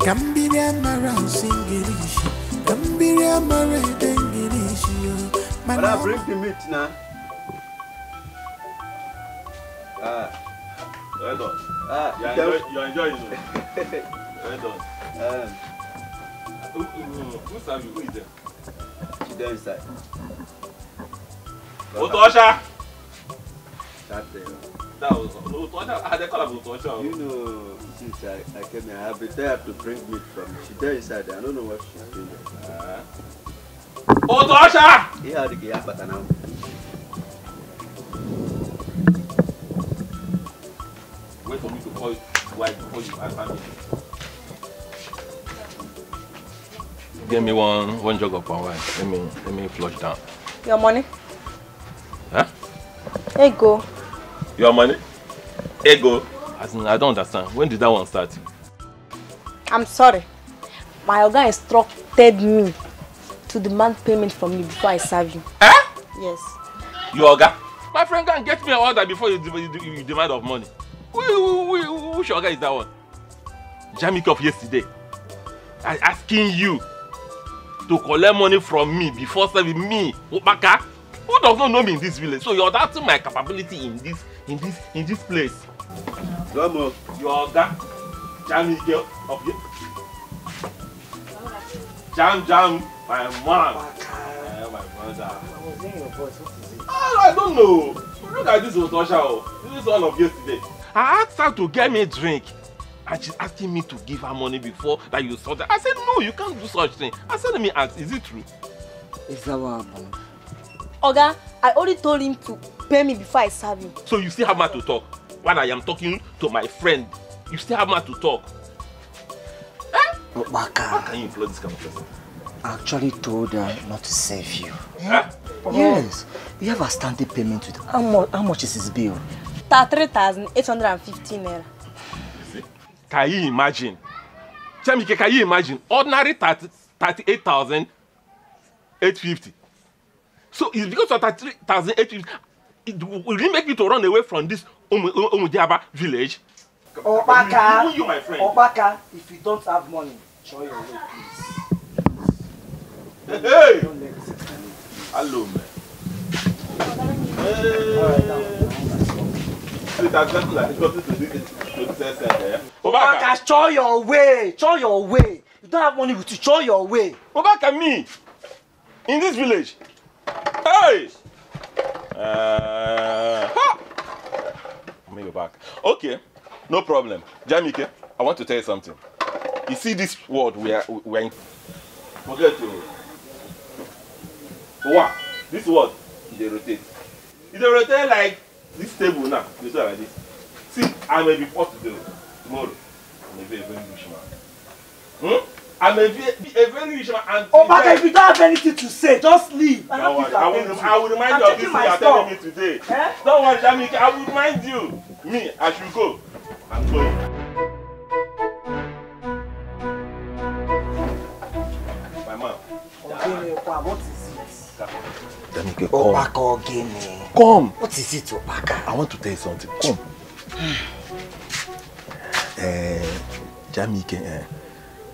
Cambiria Mara Singirishi, Cambiria Mara Dengirishi. But I bring the meat now. Well done. You're enjoying it. Well done. Who serve you? Who is there? She's there inside. Otosha! That's it. That was Otosha. They call her Otosha. You know, since I came here, I have been there to bring meat from me. She's there inside there. I don't know what she's doing there. Otosha! He had to get up at an hour. Wait for me to call you wife before you answer me. Give me one jug of palm wine. Let me flush down. Your money? Huh? Ego. Your money? Ego? I don't understand. When did that one start? I'm sorry. My organ instructed me to demand payment from you before I serve you. Eh? Yes. Your organ? My friend can get me an order before you demand of money. Which organ is that one? Jamaica of yesterday. I asking you to collect money from me before serving me, Obaka, who does not know me in this village. So you're doubting my capability in this place. Your organ, Jamaica of Jam, my man, my brother. I don't know. Look at this Otosha. This is one of yesterday. I asked her to get me a drink. And she's asking me to give her money before that you saw that. I said, no, you can't do such thing. I said, let me ask, is it true? Is that what happened? Oga, I only told him to pay me before I serve him. So you still have more to talk? When I am talking to my friend, you still have more to talk? Eh? How can you employ this kind of person? I actually told her not to save you. Huh? Yes. You have a standing payment with how much is his bill? 33,815 naira. Can you imagine? Chamike, can you imagine? Ordinary 38,850. So it's because of 33,850. Will it make me to run away from this Umudiaba village? Obaka, you, my friend. Obaka, if you don't have money, show your way, please. Hey! Hello, man. Obaka, show your way. Show your way. You don't have money to show your way. Obaka, me in this village. Hey! Maybe back. Okay, no problem. Jamike, I want to tell you something. You see this world we're in. Forget it. What? This world, they rotate. If they rotate like this table now, they do like this. See, I may be forced to do it tomorrow. I may be a very rich man. I may be a very rich man. And Obaka, if you don't have anything to say, just leave. I will remind you of this thing you are telling me today. Eh? Don't worry, Jamike, I will remind you. Me, I should go. I'm going. My mom. What is it? Jamike, Obaka, come. What is it, Obaka? I want to tell you something. Come. Jamike,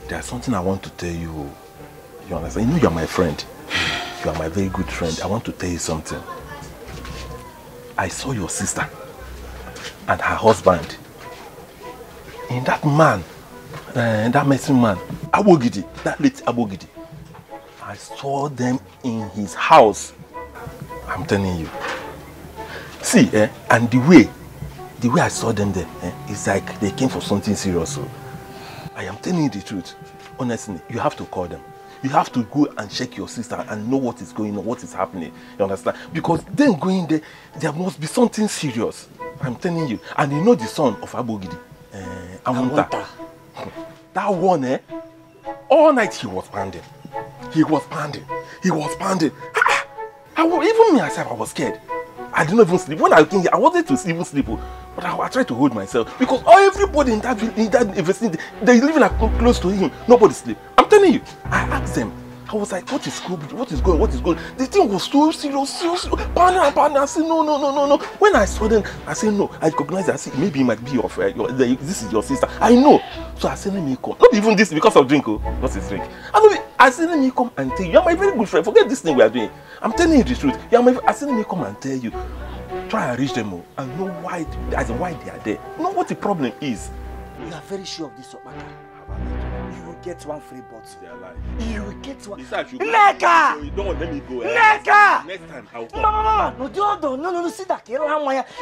there's something I want to tell you. You understand? You know you're my friend. You are my very good friend. I want to tell you something. I saw your sister and her husband in that man, that messing man, Abogidi, that late Abogidi. I saw them in his house. I'm telling you. See, and the way I saw them there, it's like they came for something serious. So I am telling you the truth. Honestly, you have to call them. You have to go and check your sister and know what is going on, what is happening. You understand? Because then going there must be something serious. I'm telling you. And you know the son of Abogidi, Amunta. That one, all night he was pounding. He was pounding. Even me myself, I was scared. I didn't even sleep. When I came here, I wanted to even sleep. But I tried to hold myself. Because everybody in that vicinity, they live like close to him. Nobody sleep. I'm telling you. I asked them, I was like, what is going? What is going? What is going? The thing was so serious. Partner. I said, no. When I saw them, I said, no. I recognized that. I said, maybe it might be your friend. This is your sister. I know. So I said, let me come. Not even this because of drink. What's his drink? I said, let me come and tell you. You're my very good friend. Forget this thing we are doing. I'm telling you the truth. I said, let me come and tell you. Try and reach them and know why they are there. Know what the problem is. You are very sure of this, Okpaka? You will get one free bottle. They are lying. You will get one. Neka! So you don't let me go. Neka! Next time I'll come. Mama, no, sit down.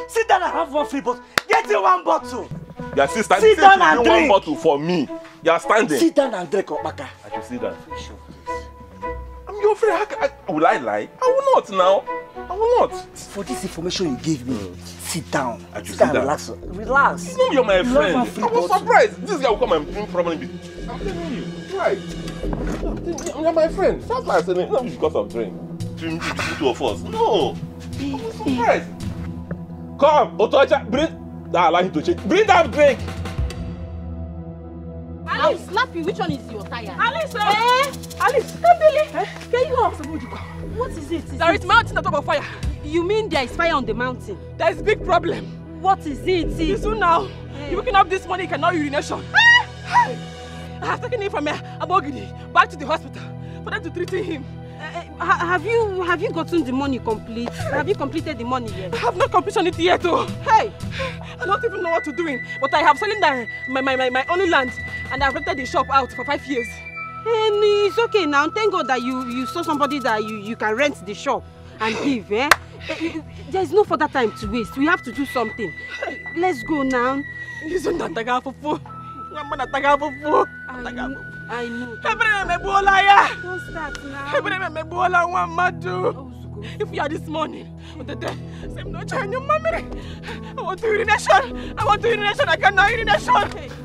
Sit down and have one free bottle. Get you one bottle. Your sister, sit down and drink. One bottle for me. You are standing. Sit down and drink, Okpaka. I should sit down. I'm your friend. Will I lie? I will not now. I will not. For this information you gave me, sit down. Sit down and relax. You know you're my friend. I was surprised. This guy will come and bring problem. I'm telling you. Right. You're my friend. That's why I said not because of drink. Between the two of us. No. I was surprised. Come, Otocha, bring that allow him to change. Bring that drink. I'll slap you. Which one is your tire? Alice, Alice, can you ask about what is it? There is mountain on top of fire. You mean there is fire on the mountain? There is a big problem. What is it? Soon now, you're waking up this morning, you cannot urination. I have taken him from Abogidi back to the hospital for them to treat him. Have you gotten the money complete? Have you completed the money yet? I have not completed it yet, though. Hey! I don't even know what to do, but I have selling my only land and I've rented the shop out for 5 years. It's okay now. Thank God that you saw somebody that you can rent the shop and give, eh? There's no further time to waste. We have to do something. Let's go now. I know. Don't start now. If you are this morning, I want to urination. I cannot urination.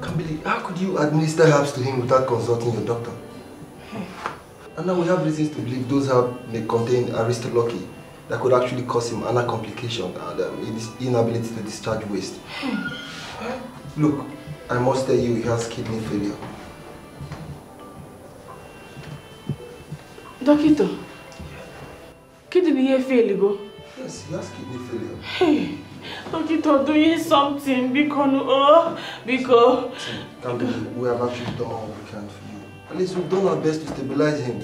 Kambili, how could you administer herbs to him without consulting your doctor? And now we have reasons to believe those herbs may contain aristolochi that could actually cause him another complication and inability to discharge waste. Look, I must tell you he has kidney failure. Doctor, kidney failure? Yes, he has kidney failure. Hey, Doctor, doing something because Kambili, we have actually done all we can for you. At least we've done our best to stabilize him.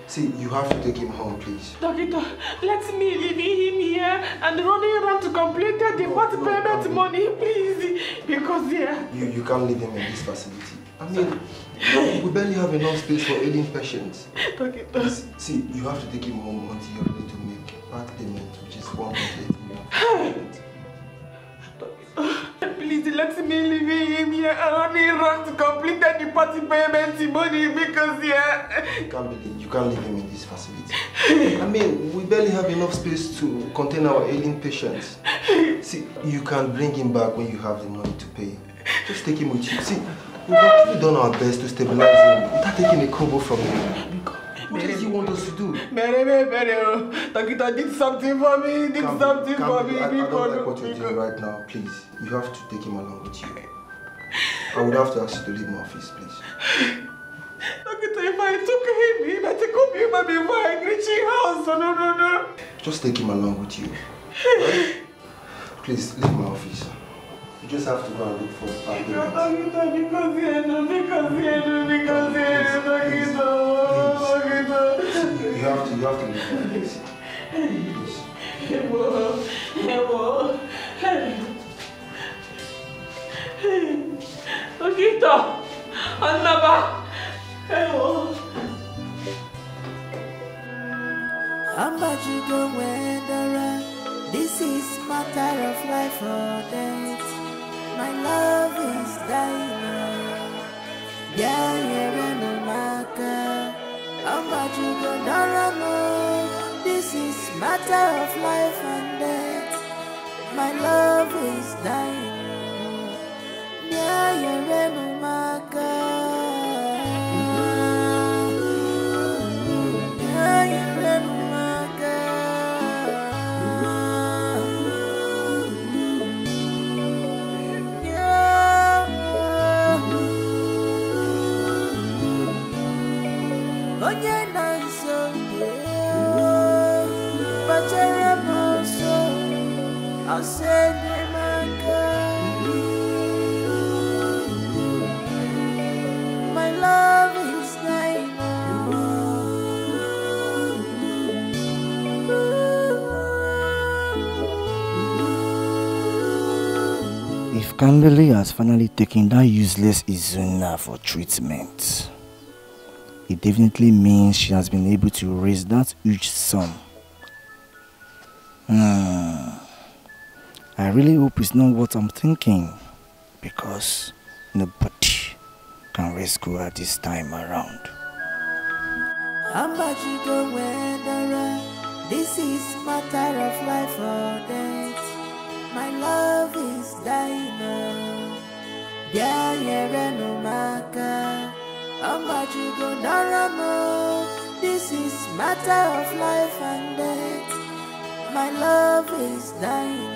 See, you have to take him home, please. Doctor, let me leave him here and running around to complete the payment money, please. Because you can't leave him in this facility. I mean, we barely have enough space for ailing patients. Doctor. See, you have to take him home until you're ready to make part payment, which is 1.8 million. Please let me leave him here and only run to complete the party payment money because You can't leave him in this facility. I mean, we barely have enough space to contain our ailing patients. See, you can bring him back when you have the money to pay. Just take him with you. See, we've actually done our best to stabilize him without taking a kobo from him. What does he want us to do? Takita did something for me, I don't like what you're doing right now, please. You have to take him along with you. I would have to ask you to leave my office, please. Takita, if I took him, he might take up him before I reach his house. No. Just take him along with you. Right? Please, leave my office. You just have to go and look for part payment. You have to leave my office. Please. This is matter of life or death. My love is dying. This is matter of life and death. My love is dying. Oye, My love is dying. If Kimberly has finally taken that useless Izuna for treatment, it definitely means she has been able to raise that huge sum. I really hope it's not what I'm thinking, because nobody can rescue her this time around. This is matter of life or death. My love is dying. This is matter of life and death. My love is dying.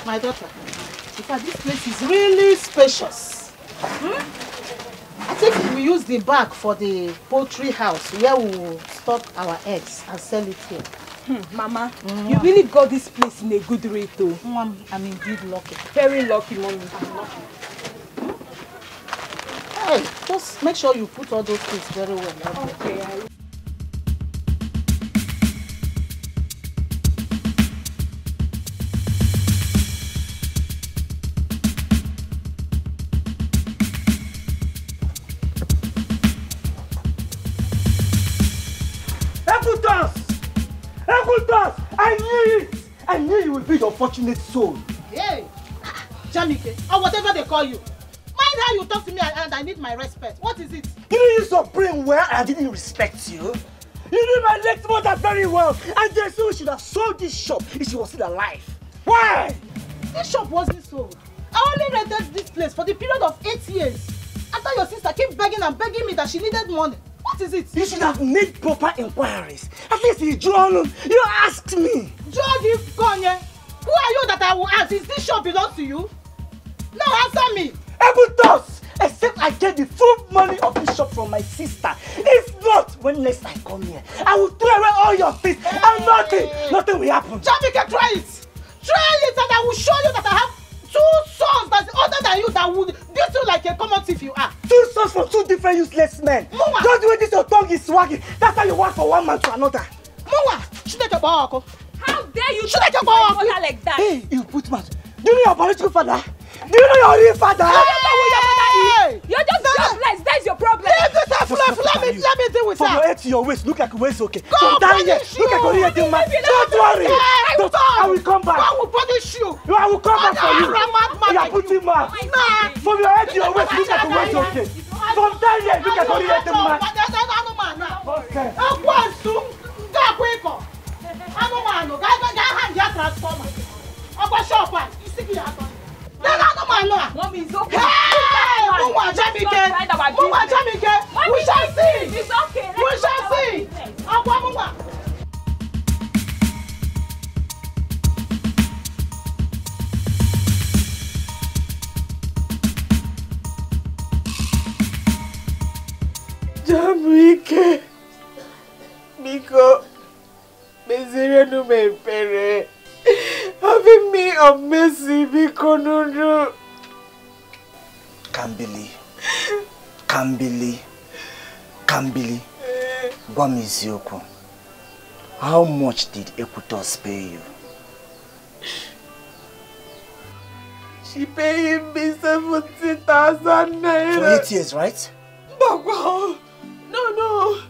My daughter, in fact, this place is really spacious. I think we use the bag for the poultry house where we will stock our eggs and sell it here. Mama, you really got this place in a good rate though. Mom, I'm indeed lucky. Very lucky, mommy. I'm lucky. Hey, just make sure you put all those things very well. Okay. I knew you would be your fortunate soul. Hey, Jamike, or whatever they call you. Mind how you talk to me and I need my respect. What is it? You didn't use your brain well and I didn't respect you. You knew my late mother very well, and they said we should have sold this shop if she was still alive. Why? This shop wasn't sold. I only rented this place for the period of 8 years. After your sister kept begging and begging me that she needed money. What is it? You should have made proper inquiries. At least you asked me. Who are you that I will ask? Is this shop belong to you? No, answer me. Ebutos! Except I get the full money of this shop from my sister. If not, when next I come here, I will throw away all your things and nothing will happen. Jamike, try it. Try it and I will show you that I have 2 sons that's older than you that would beat you like a common thief you are. 2 sons from 2 different useless men. Muma! Just the way this your tongue is wagging, that's how you work for one man to another. Muma! How dare you talk to my mother like that? Hey, you put mouth. Do you know your biological father? Do you know your real father? You don't know who your mother is. You're just jobless. That's your problem. Let me deal with From her. your head to your waist, look like your waist okay. God From down here, punish look like you. you're a man. Don't worry. I will come back. God will punish you. No, I will come back for you. You're a madman. You are putting mouth. Nah. From your head to your waist, look like your waist okay. From down here, look like you're a man. Okay. Mommy, it's okay. Hey! Muma Jamike! We shall see! It's okay. We shall see! Muma! Jamike, Biko, Mesire no me pere. Having me of mercy, Biko Nunu. Kambili. Gwamizioko. How much did Equitos pay you? She paid me 70,000 naira. For 8 years, right? Bagwa. No.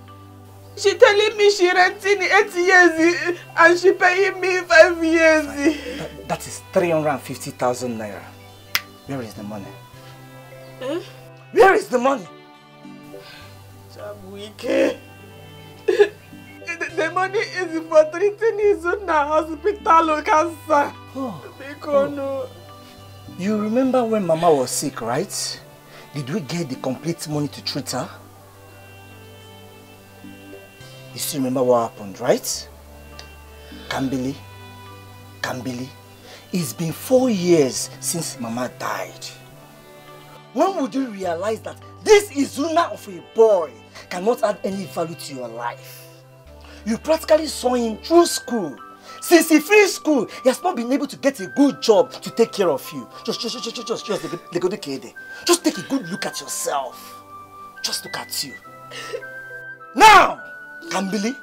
She telling me she renting 8 years and she paying me 5 years. That is 350,000 naira. Where is the money? Where is the money? Jamike. The money is for treating his own hospital cancer. Because no. You remember when Mama was sick, right? Did we get the complete money to treat her? You still remember what happened, right? Kambili, It's been 4 years since Mama died. When would you realize that this Izuna of a boy cannot add any value to your life? You practically saw him through school. Since he finished school, he has not been able to get a good job to take care of you. Just take a good look at yourself. Just look at you. Now, Kambili,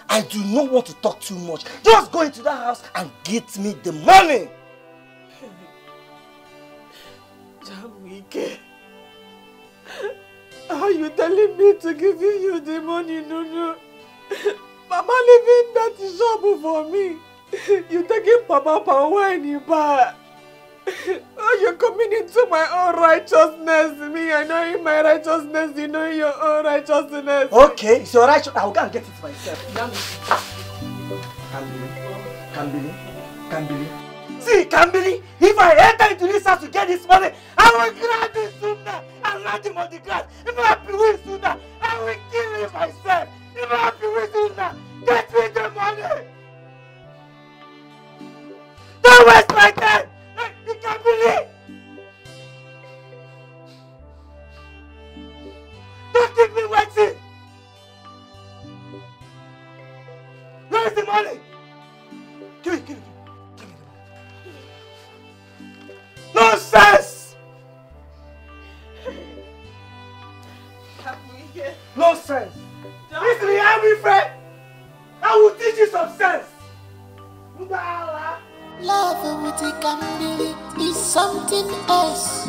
I do not want to talk too much. Just go into that house and get me the money. Jamike, are you telling me to give you the money, Nunu? Mama leaving that shop for me. You taking Papa power in your bar. Oh, you're coming into my own righteousness. Me, I know in my righteousness, you know in your own righteousness. Okay, it's your righteousness. I'll go and get it myself. Kambili. See, Kambili, if I enter into this house to get this money, I will grab this sooner and land him on the ground. If I be with sooner, I will kill him myself. If I be with sooner, get me the money. Don't waste my time. You can't believe. Don't keep me waiting. Where is the money? Give me the money. Nonsense! Nonsense! Listen, you have me, friend. I will teach you some sense. Love with the Kambili is something else.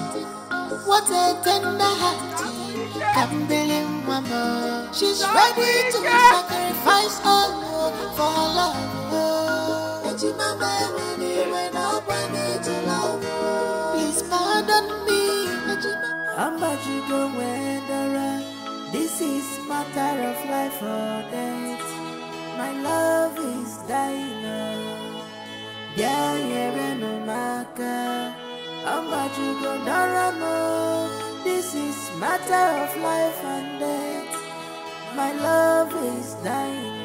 What a tender heart, Kambili mama. She's ready to sacrifice all for her love. Please pardon me. This is matter of life or death. My love is dying. This is matter of life and death. My love is dying.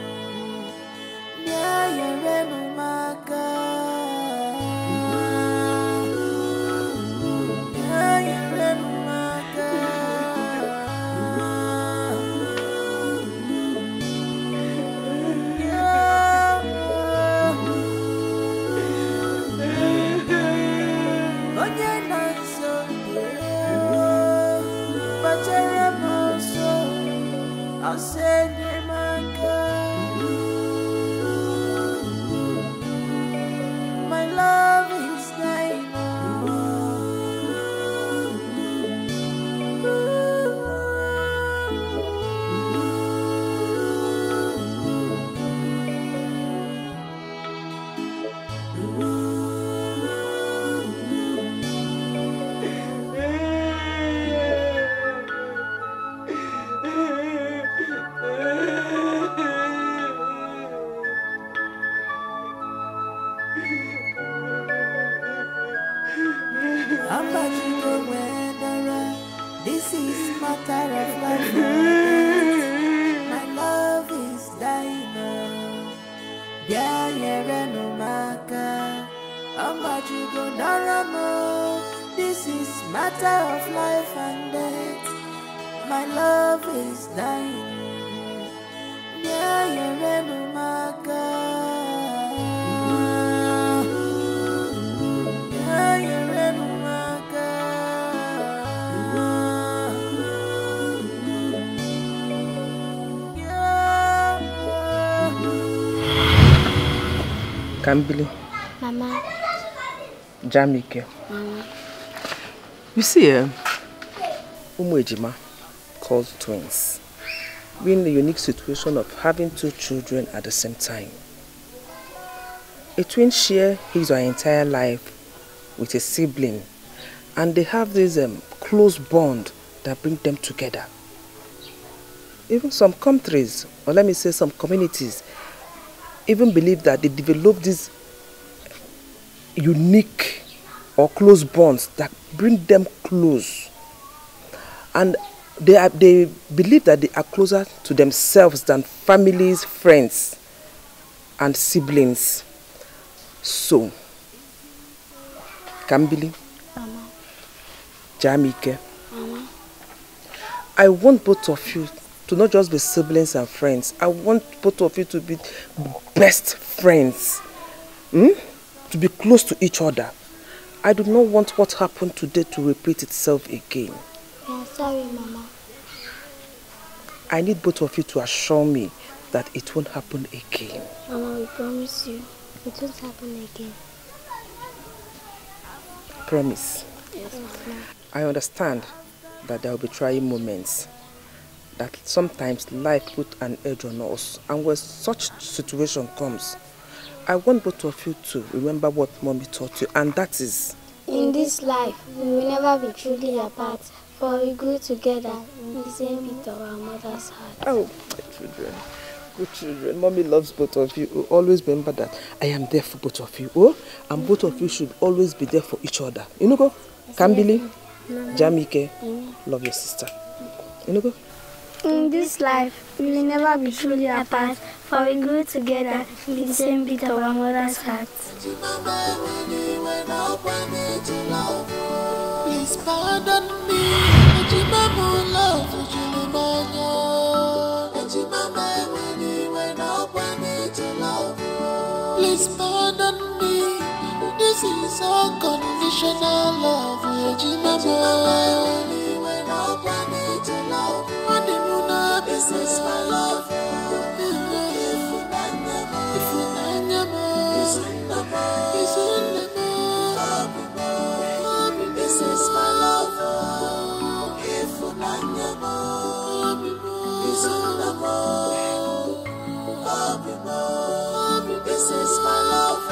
I'll send him my girl. My love is dying. This is matter of life. My love is dying. This is matter of life and death. My love is dying. Kambili. Mama. Jamike. Mama. You see, Ejima calls twins. We're in the unique situation of having 2 children at the same time. A twin share his or her entire life with a sibling, and they have this close bond that brings them together. Even some countries, or let me say some communities, even believe that they develop these unique or close bonds that bring them close. And they believe that they are closer to themselves than families, friends, and siblings. So, Kambili. Mama. Jamike. Mama. I want both of you to not just be siblings and friends. I want both of you to be best friends. To be close to each other. I do not want what happened today to repeat itself again. Yeah, sorry, Mama. I need both of you to assure me that it won't happen again. Mama, we promise you, it won't happen again. Promise? Yes, Mama. I understand that there will be trying moments. That sometimes life puts an edge on us. And when such situation comes, I want both of you to remember what Mommy taught you. And that is... In this life, we will never be truly apart. For we grew together in the same beat of our mother's heart. Oh, my children. Good children. Mommy loves both of you. Always remember that I am there for both of you. Oh? And both of you should always be there for each other. You know go? Kambili, Jamike, love your sister. You know go? In this life, we will never be truly apart. For we grew together in the same beat of our mother's heart. Please pardon me. Please pardon me. This is unconditional love. This is my love. This is my love. This is my love.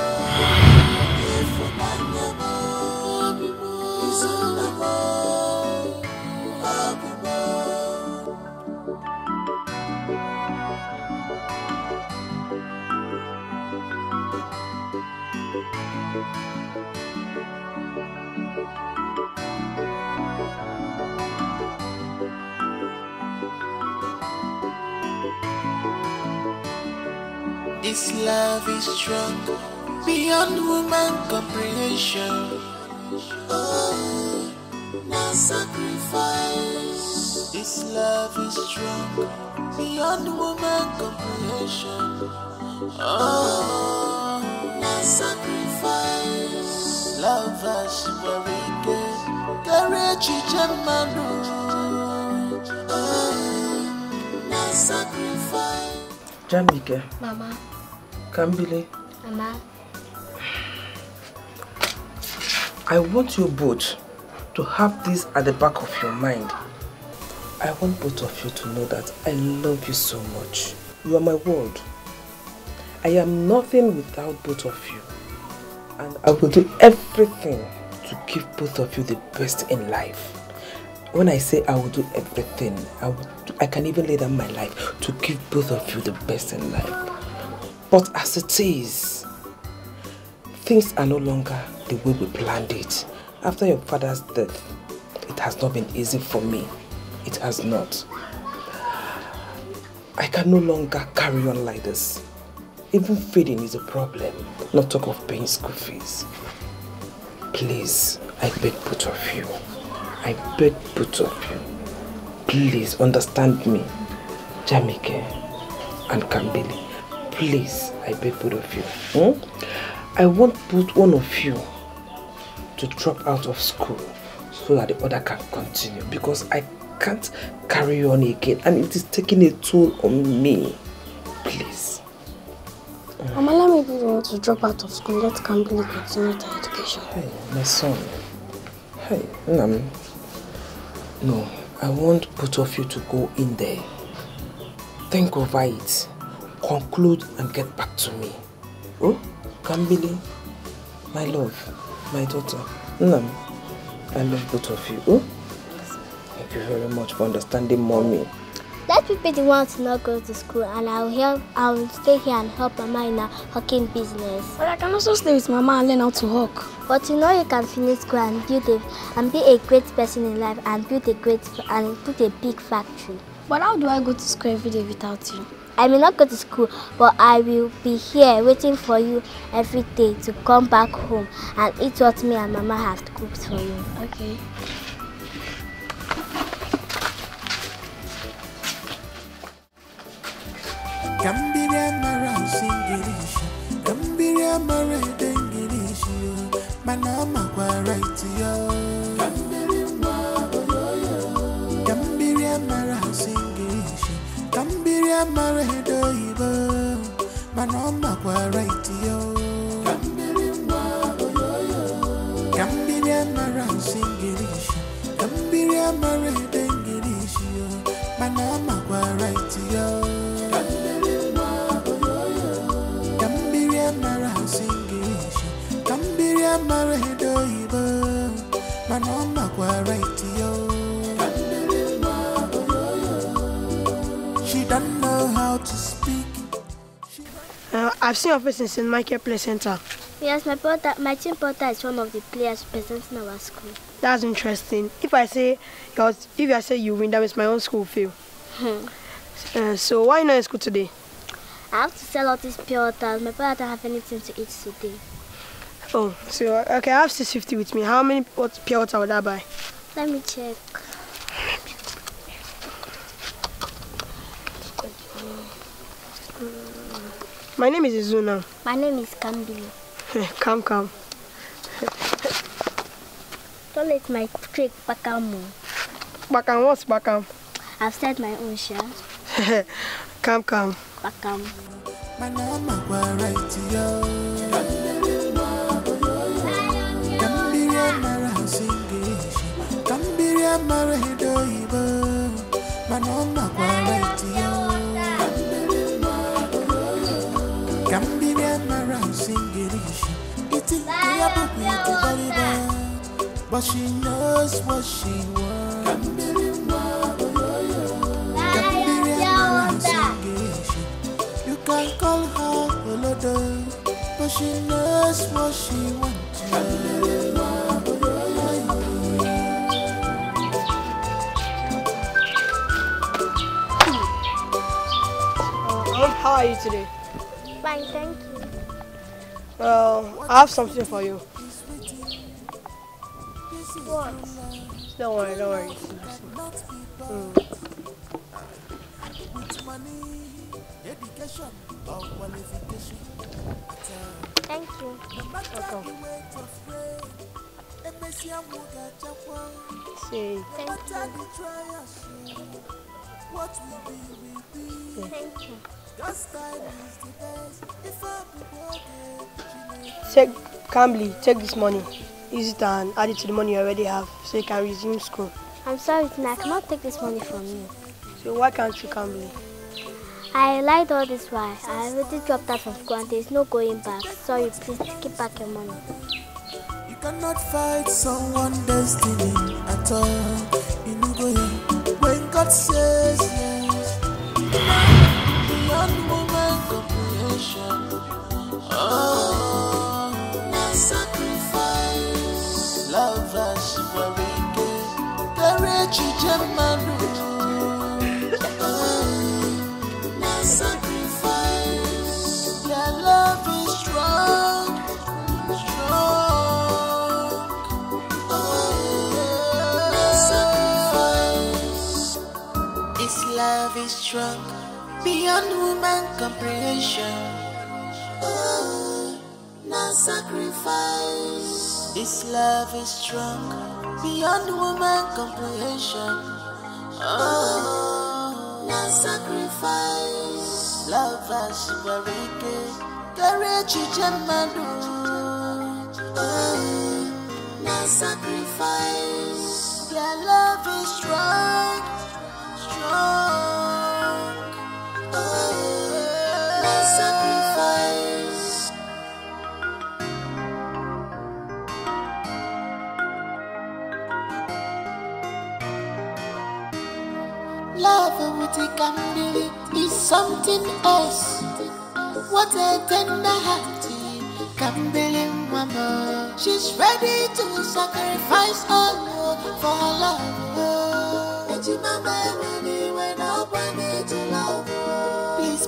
This love is strong, beyond human comprehension. Oh, no sacrifice. This love is strong, beyond human comprehension. Oh, no sacrifice. Love us very good, courage Jamanu. Oh, no sacrifice. Jamike. Mama. Kambili. Mama. I want you both to have this at the back of your mind. I want both of you to know that I love you so much. You are my world. I am nothing without both of you. And I will do everything to give both of you the best in life. When I say I will do everything, I can even lay down my life to give both of you the best in life. But as it is, things are no longer the way we planned it. After your father's death, it has not been easy for me. It has not. I can no longer carry on like this. Even feeding is a problem, not talk of paying school fees. Please, I beg both of you. I beg both of you. Please understand me, Jamike and Kambili. Please, I beg both of you. I want both one of you to drop out of school so that the other can continue, because I can't carry on again and it is taking a toll on me. Please. Mama, let me be the one to drop out of school. Let Kambili continue her education. Hey, my son. Hey, Nam. No, I want both of you to go in there. Think over it. Conclude and get back to me. Oh, Kambili, my love, my daughter. Nam, I love both of you. Oh, thank you very much for understanding Mommy. Let me be the one to not go to school, and I will stay here and help Mama in her hawking business. But I can also stay with Mama and learn how to hawk. But you know you can finish school and be a great person in life and build a big factory. But how do I go to school every day without you? I may not go to school, but I will be here waiting for you every day to come back home and eat what me and Mama have cooked for you. Okay? She don't know how to speak. I've seen your face in St. Michael Play Center. Yes, my twin brother is one of the players representing our school. That's interesting. If I say you win, that means my own school fail. So why not in school today? I have to sell all these pure waters. My brother don't have anything to eat today. Oh, so okay, I have 650 with me. How many pure water would I buy? Let me check. My name is Izuna. My name is Kambili. Come. Don't let my trick Bakam. Bakam, what's Bakam? I've said my own share. Come. Bakam. But she knows what she wants. You can call her Olodo, but she knows what she wants. How are you today? Fine, thank you. Well, I have something for you. What? Don't worry. Thank you. Welcome. See. Thank you. Take this money. Use it and add it to the money you already have so you can resume school. I'm sorry, Tina, I cannot take this money from you. So why can't you come me? I lied all this while. I already dropped out from school and there's no going back. Sorry, please keep back your money. You cannot fight someone's destiny at all. You know when God says yes, beyond woman comprehension. Oh, no sacrifice, love us for courage, Jamanu. No sacrifice, your love is strong. This love is strong, beyond human comprehension. Oh, no sacrifice. This love is strong, beyond human comprehension. Oh, no sacrifice. Love us very good. Courage, Jamanu. Oh, no sacrifice. Your love is strong. Oh, no sacrifice. Love with a candle is something else. What a tender heart, Candle Mama. She's ready to sacrifice all for her love. Please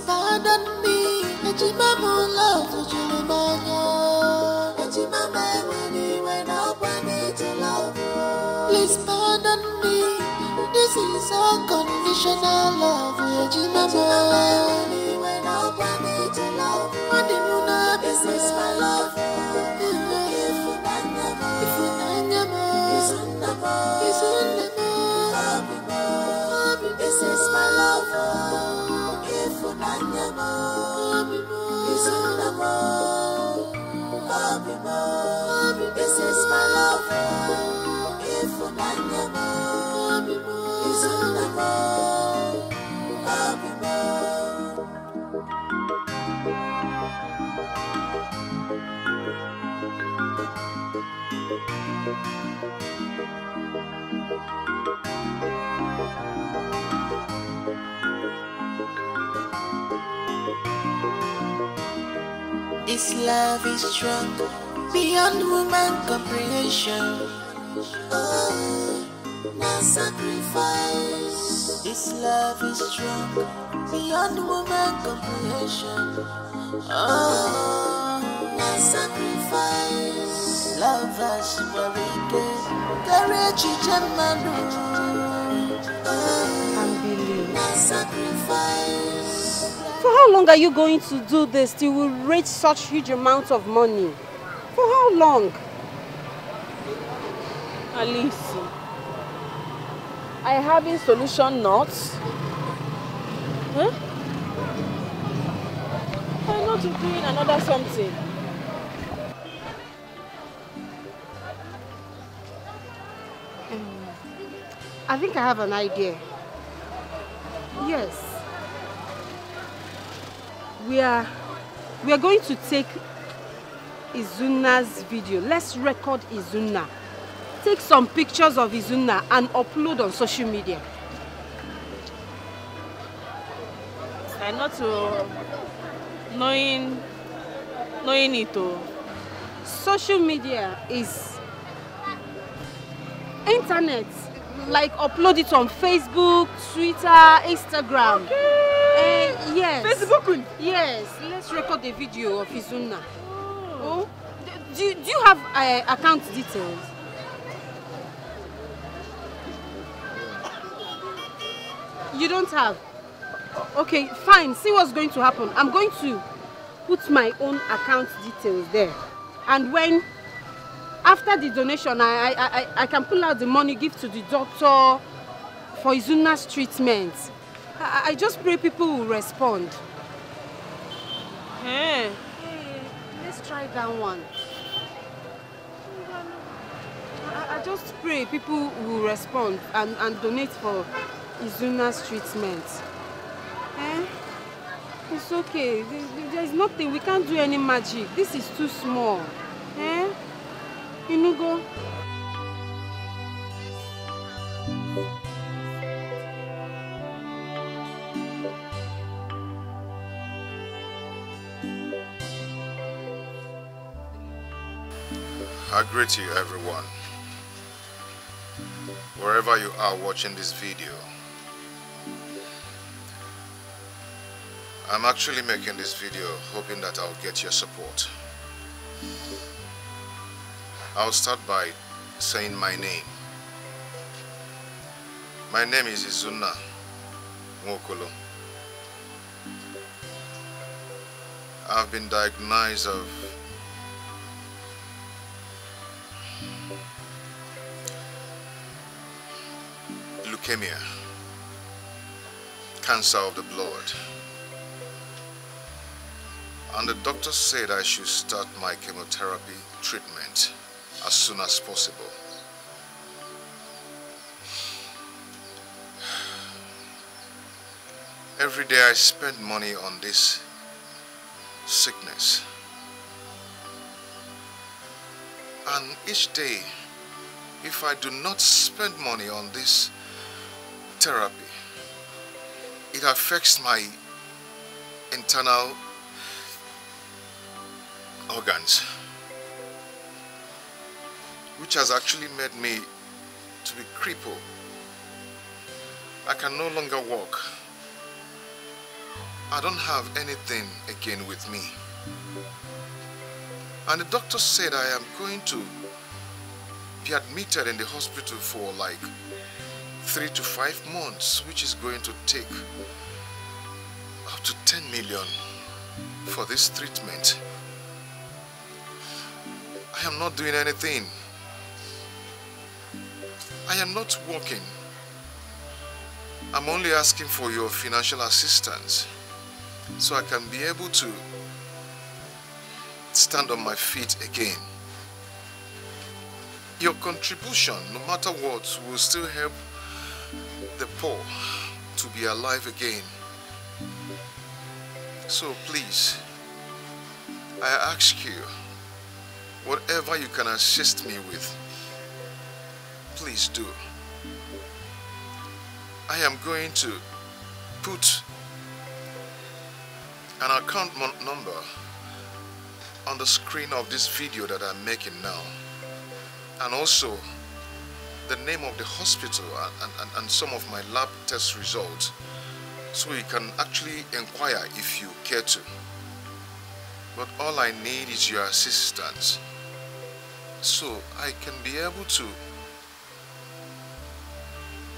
pardon me. Ejimama love Julimanya. Ejimama money when I need to love. Please pardon me. This is unconditional love. Ejimama money when I need to love. Honeymoon, this is my love. This is my love. If this is my love. If this love is strong, beyond human comprehension. Oh, no sacrifice. This love is strong, beyond human comprehension. Oh, no sacrifice. Love us very good. Courage each manu. Oh, no sacrifice. For how long are you going to do this till we raise such huge amounts of money? For how long? Alice, I having solution not? Huh? Why not doing another something? I think I have an idea. Yes. We are going to take Izuna's video. Let's record Izuna. Take some pictures of Izuna and upload on social media. I not knowing it. Social media is internet. Like upload it on Facebook, Twitter, Instagram. Okay. Yes. Facebook? Yes. Let's record a video of Izuna. Oh. Do you have account details? You don't have? Okay, fine. See what's going to happen. I'm going to put my own account details there. And when after the donation, I can pull out the money, give to the doctor for Izuna's treatment. I just pray people will respond. Hey. Let's try that one. I just pray people will respond and donate for Izuna's treatment. It's okay. There's nothing. We can't do any magic. This is too small. Inugo. I greet you, everyone. Wherever you are watching this video, I'm actually making this video hoping that I'll get your support. I'll start by saying my name. My name is Izuna Nwokolo. I've been diagnosed of leukemia, cancer of the blood. And the doctor said I should start my chemotherapy treatment as soon as possible. Every day I spend money on this sickness. And each day, if I do not spend money on this therapy, it affects my internal organs, which has actually made me to be crippled. I can no longer walk. I don't have anything again with me. And the doctor said I am going to be admitted in the hospital for like 3 to 5 months, which is going to take up to 10 million for this treatment. I am not doing anything. I am not working. I'm only asking for your financial assistance so I can be able to stand on my feet again. Your contribution, no matter what, will still help the poor to be alive again. So please, I ask you, whatever you can assist me with, please do. I am going to put an account number on the screen of this video that I'm making now, and also the name of the hospital and some of my lab test results, so you can actually inquire if you care to. But all I need is your assistance so I can be able to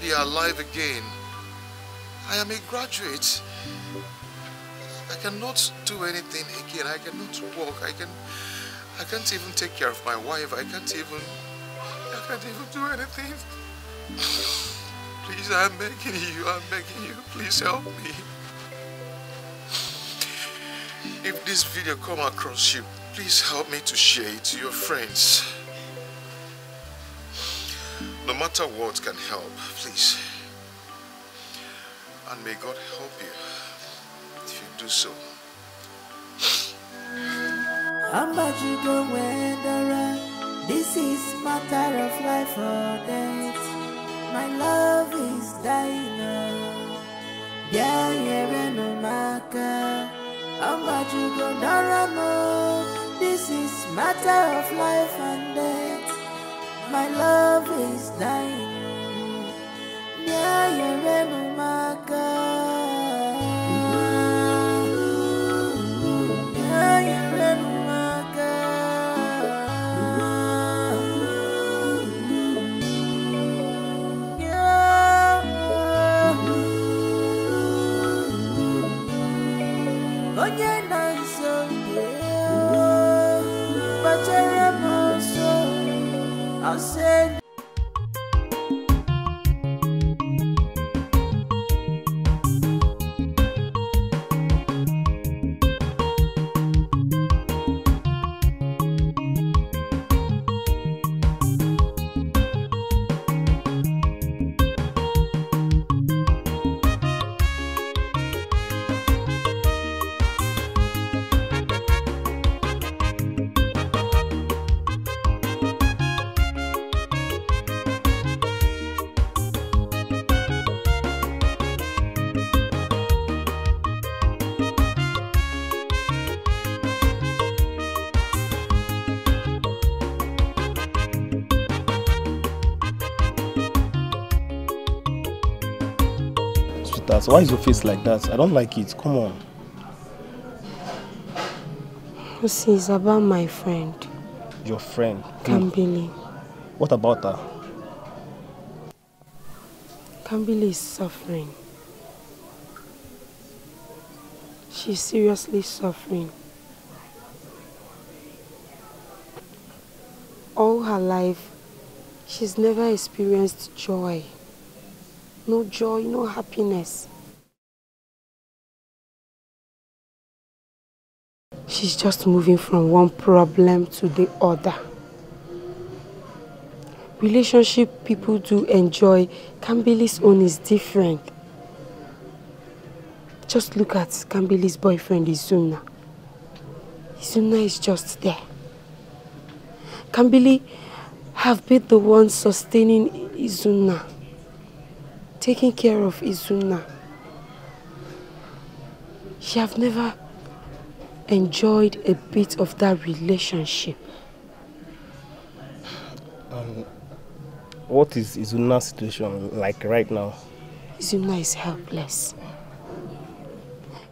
be alive again. I am a graduate. I cannot do anything again. I cannot walk. I can't even take care of my wife. I can't even do anything. Please, I'm begging you. Please help me. If this video come across you, please help me to share it to your friends. No matter what can help, please. And may God help you if you do so. This is matter of life or death. My love is dying now. This is matter of life and death. My love is dying. I'll say Why is your face like that? I don't like it. Come on. This is about my friend. Your friend? Kambili. What about her? Kambili is suffering. She's seriously suffering. All her life, she's never experienced joy. No joy, no happiness. She's just moving from one problem to the other. Relationship people do enjoy. Kambili's own is different. Just look at Kambili's boyfriend, Izuna. Izuna is just there. Kambili have been the one sustaining Izuna, taking care of Izuna. She have never enjoyed a bit of that relationship. What is Izuna's situation like right now? Izuna is helpless.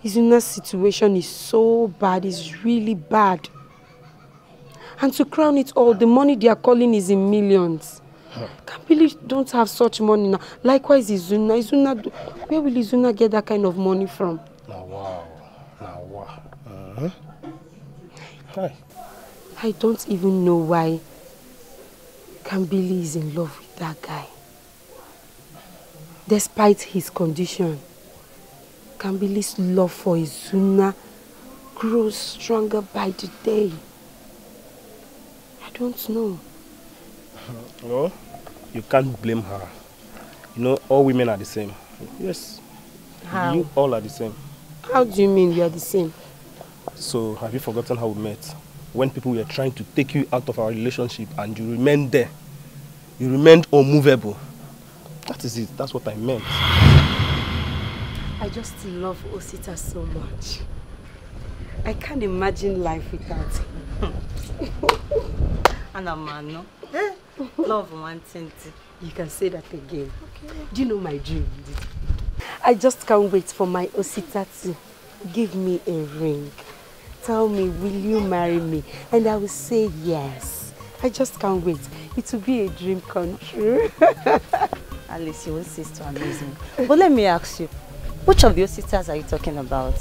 Izuna's situation is so bad, it's really bad. And to crown it all, the money they are calling is in millions. Can't believe don't have such money now. Likewise, Izuna, where will Izuna get that kind of money from? Now wow. Hi. I don't even know why Kambili is in love with that guy. Despite his condition, Kambili's love for Izuna grows stronger by the day. I don't know. No, you can't blame her. You know, all women are the same. Yes. How? You all are the same. How do you mean we are the same? So, have you forgotten how we met? When people were trying to take you out of our relationship and you remained there. You remained unmovable. That is it. That's what I meant. I just love Osita so much. I can't imagine life without him. Anamano. Love one thing. You can say that again. Okay. Do you know my dream? I just can't wait for my Osita to give me a ring. Tell me, will you marry me? And I will say yes. I just can't wait. It will be a dream come true. Alice, you insist to amaze me. But let me ask you, which of your sisters are you talking about?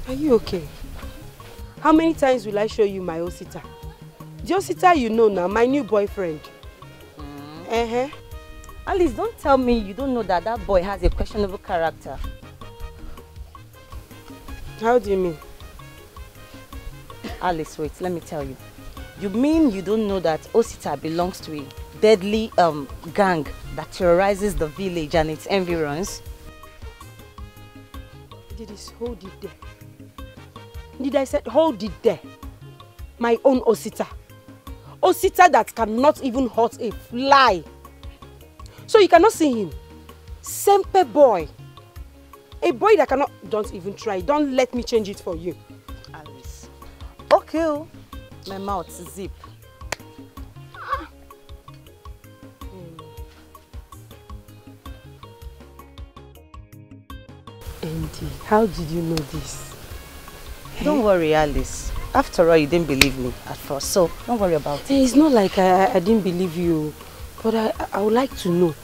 Are you okay? How many times will I show you my Osita? The Osita you know now, my new boyfriend. Alice, don't tell me you don't know that that boy has a questionable character. How do you mean? Alice, wait, let me tell you. You mean you don't know that Osita belongs to a deadly gang that terrorizes the village and its environs? Hold it there. Did I say hold it there? My own Osita. Osita that cannot even hurt a fly. So you cannot see him. Sempe boy. A boy that cannot... Don't even try. Don't let me change it for you. Alice. Okay. My mouth zip. Andy, how did you know this? Don't worry, Alice. After all, you didn't believe me at first, so don't worry about it. It's not like I didn't believe you, but I would like to know,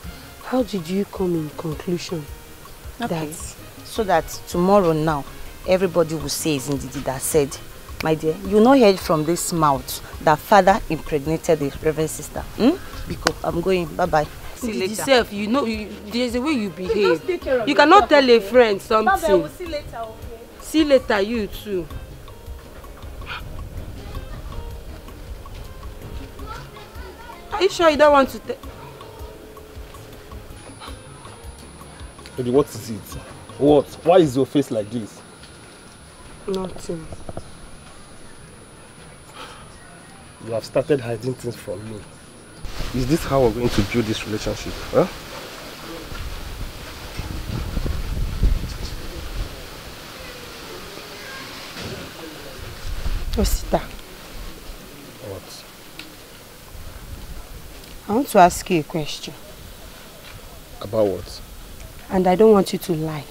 how did you come in conclusion that... So that tomorrow now, everybody will say it's Ndidi that said, my dear, you not heard from this mouth that father impregnated the reverend sister. Because I'm going, bye-bye. See you later. Yourself, you know, there's a way you behave. You cannot tell a friend something. Bye-bye, we'll see later, okay? See you later, you too. Are you sure you don't want to tell? Baby, what is it? What? Why is your face like this? Nothing. You have started hiding things from me. Is this how we're going to build this relationship? Huh? Osita. What? I want to ask you a question. About what? And I don't want you to lie.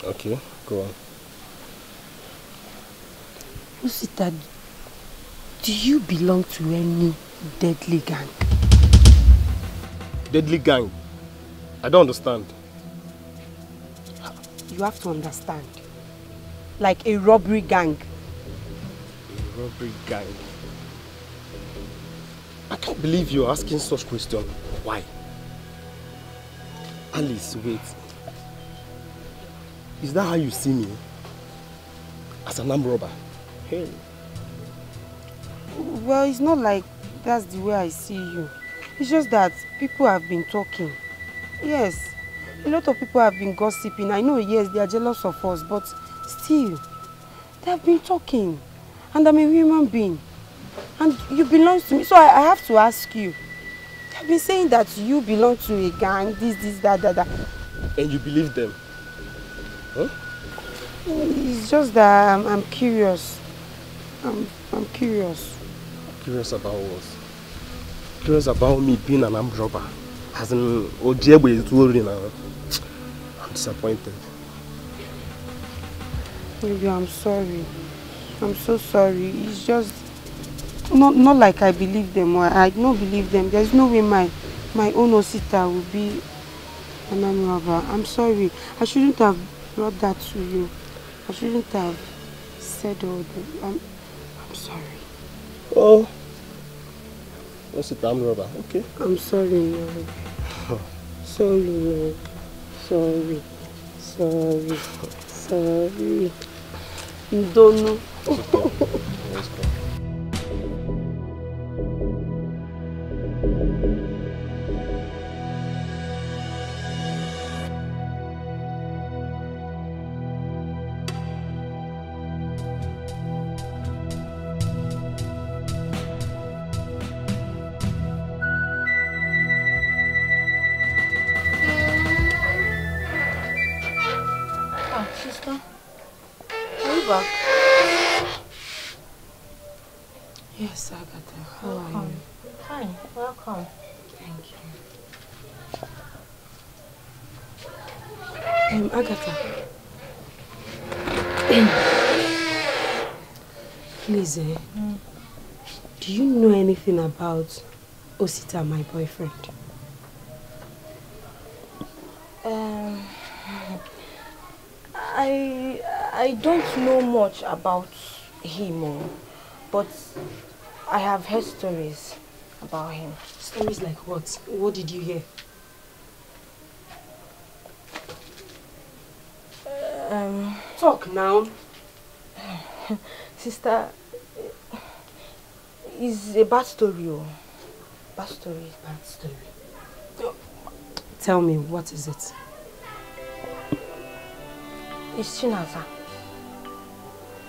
Okay, go on. Osita, do you belong to any deadly gang? Deadly gang? I don't understand. You have to understand. Like a robbery gang. A robbery gang? I can't believe you're asking such question. Why? Alice, wait. Is that how you see me? As an armed robber? Hey. Well, it's not like that's the way I see you. It's just that people have been talking. Yes, a lot of people have been gossiping. I know, yes, they are jealous of us, but still, they have been talking. And I'm a human being. And you belong to me. So I have to ask you. They've been saying that you belong to a gang, this, that. And you believe them? Huh? It's just that I'm curious. I'm curious. Curious about what? Curious about me being an armed robber. As in, Ojebe is worrying now. I'm disappointed. Baby, I'm sorry. I'm so sorry. It's just not like I believe them or I don't believe them. There's no way my own Osita will be an army robber. I'm sorry. I shouldn't have brought that to you. I shouldn't have said all that. I'm sorry. Oh. Osita army robber. Okay. I'm sorry, no. Sorry, no. Sorry. You don't know. Let's go. Sister, are you back? Yes, Agatha. How are you? Fine, welcome. Thank you. Agatha. Please, do you know anything about Osita, my boyfriend? I don't know much about him, but I have heard stories about him. Stories like what? What did you hear? Talk now. Sister, it's a bad story. Bad story. Bad story. Tell me, what is it? It's Chinaza.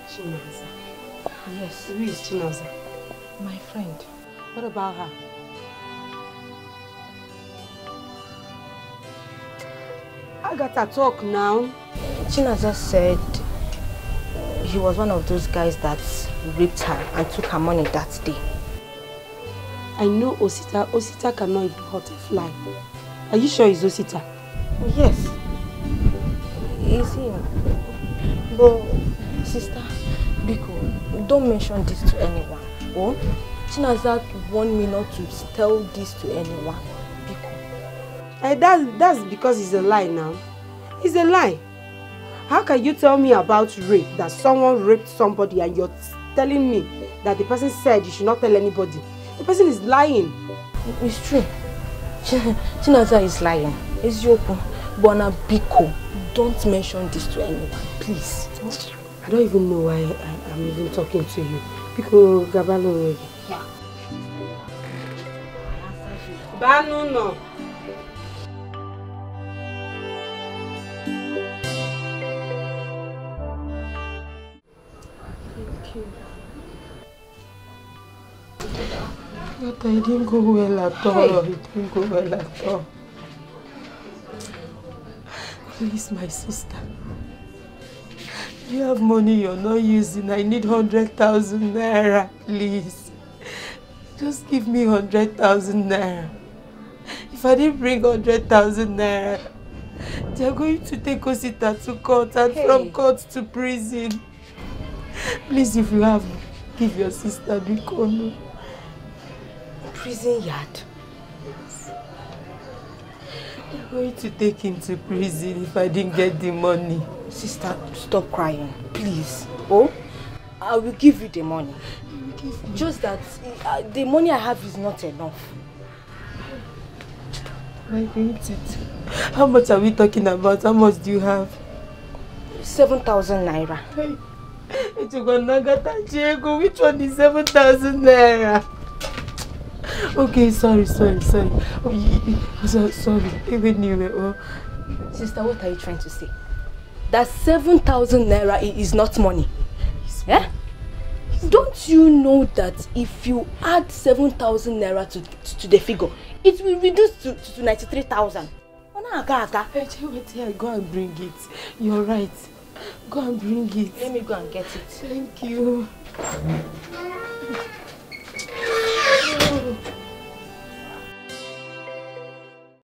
Chinaza? Yes. Who is Chinaza? My friend. What about her? Agatha, talk now. Chinaza said he was one of those guys that raped her and took her money that day. I know Osita. Osita cannot even hurt a fly. Are you sure it's Osita? Yes. It's him. But, sister, Biko, don't mention this to anyone. Oh, Chinaza warned me not to tell this to anyone. Biko. That's because it's a lie now. It's a lie. How can you tell me about rape, that someone raped somebody, and you're telling me that the person said you should not tell anybody? The person is lying. It's true. Chinaza is lying. It's Yoko. Bona Biko, don't mention this to anyone, please. I don't even know why I'm even talking to you. Biko, Gabalo. Yeah. Banu no. But I didn't go well at all. Hey. It didn't go well at all. Please, my sister. You have money you're not using. I need 100,000 naira, please. Just give me 100,000 naira. If I didn't bring 100,000 naira, they're going to take Osita to court and from court to prison. Please, if you have, give your sister Bikono. Prison yard? Yes. They're going to take him to prison if I didn't get the money. Sister, stop crying, please. Oh, I will give you the money. Just that the money I have is not enough. I hate it. How much are we talking about? How much do you have? 7,000 naira. Hey. Which one is 7,000 naira? Okay, sorry. Sorry. Sister, what are you trying to say? That 7,000 naira is not money. Eh? Don't you know that if you add 7,000 naira to the figure, it will reduce to 93,000? Go and bring it. You're right. Go and bring it. Let me go and get it. Thank you.